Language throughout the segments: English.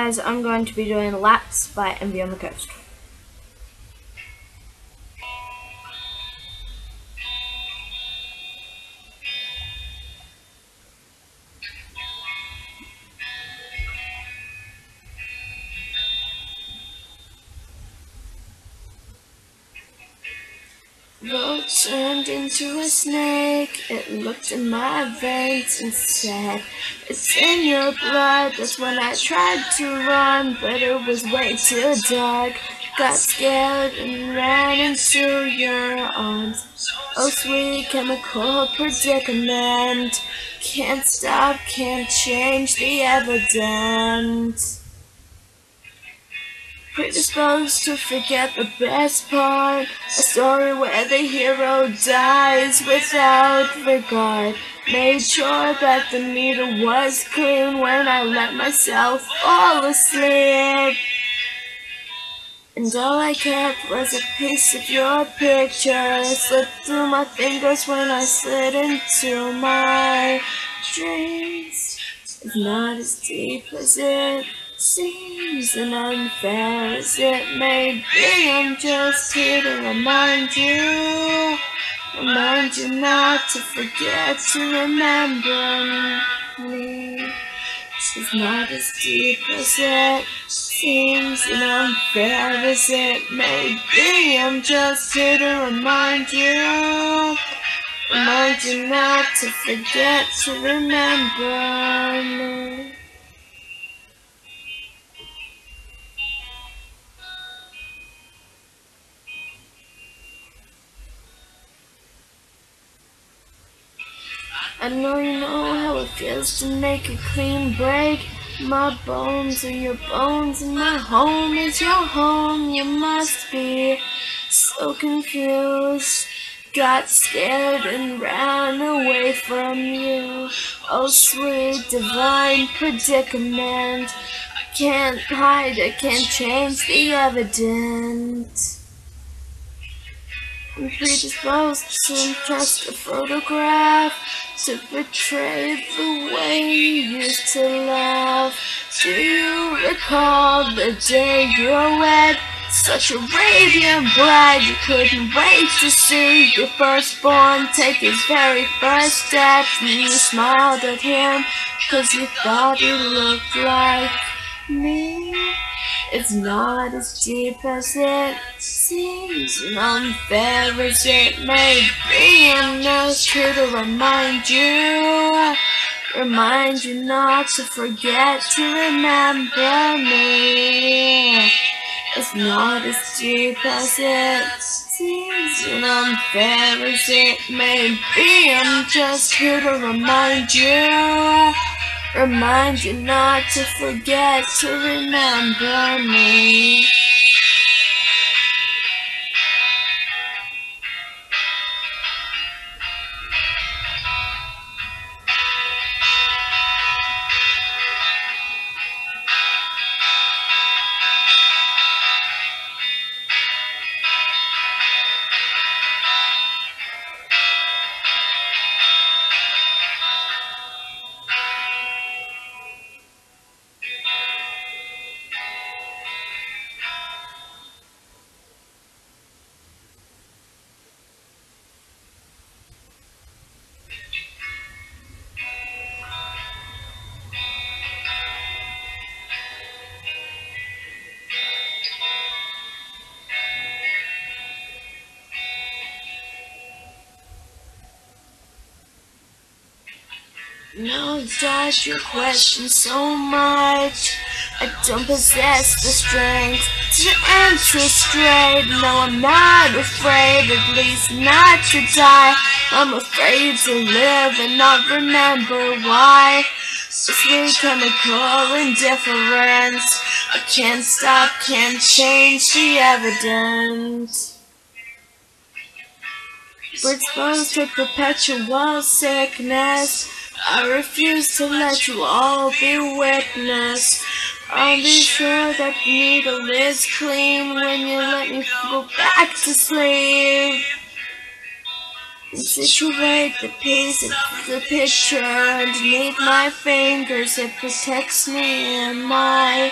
guys, I'm going to be doing Lapse by Envy on the Coast. Road turned into a snake. It looked in my veins and said, "It's in your blood." That's when I tried to run, but it was way too dark. Got scared and ran into your arms. Oh, sweet chemical predicament. Can't stop, can't change the evidence. Predisposed to forget the best part, a story where the hero dies without regard. Made sure that the needle was clean when I let myself fall asleep. And all I kept was a piece of your picture. It slipped through my fingers when I slid into my dreams. It's not as deep as it seems and unfair as it may be. I'm just here to remind you not to forget to remember me. It's not as deep as it seems and unfair as it may be. I'm just here to remind you not to forget to remember me. I know you know how it feels to make a clean break. My bones are your bones and my home is your home. You must be so confused. Got scared and ran away from you. Oh, sweet divine predicament. I can't hide, I can't change the evidence. I'm predisposed to trust a photograph, to betray the way you used to laugh. Do you recall the day you wed? Such a radiant bride, you couldn't wait to see your firstborn take his very first steps. And you smiled at him, 'cause you thought he looked like me. It's not as deep as it seems and unfair as it may be. I'm just here to remind you not to forget to remember me. It's not as deep as it seems and unfair as it may be. I'm just here to remind you not to forget to remember me. Now I dodge your question so much. I don't possess the strength to answer straight. No, I'm not afraid, at least not to die. I'm afraid to live and not remember why. Sweet chemical indifference. I can't stop, can't change the evidence. We're exposed to perpetual sickness. I refuse to let you all be witness. I'll be sure that the needle is clean when you let me go back to sleep. and situate the piece of the picture underneath my fingers. It protects me in my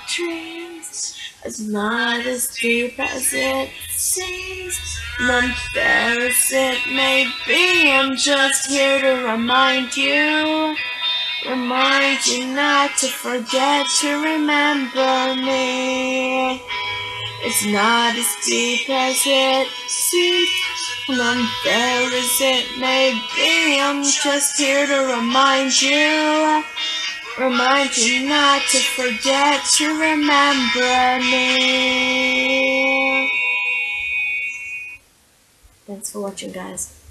dreams. It's not as deep as it seems, and unfair as it may be. I'm just here to remind you not to forget to remember me. It's not as deep as it seems, and unfair as it may be. I'm just here to remind you not to forget to remember me. Thanks for watching, guys.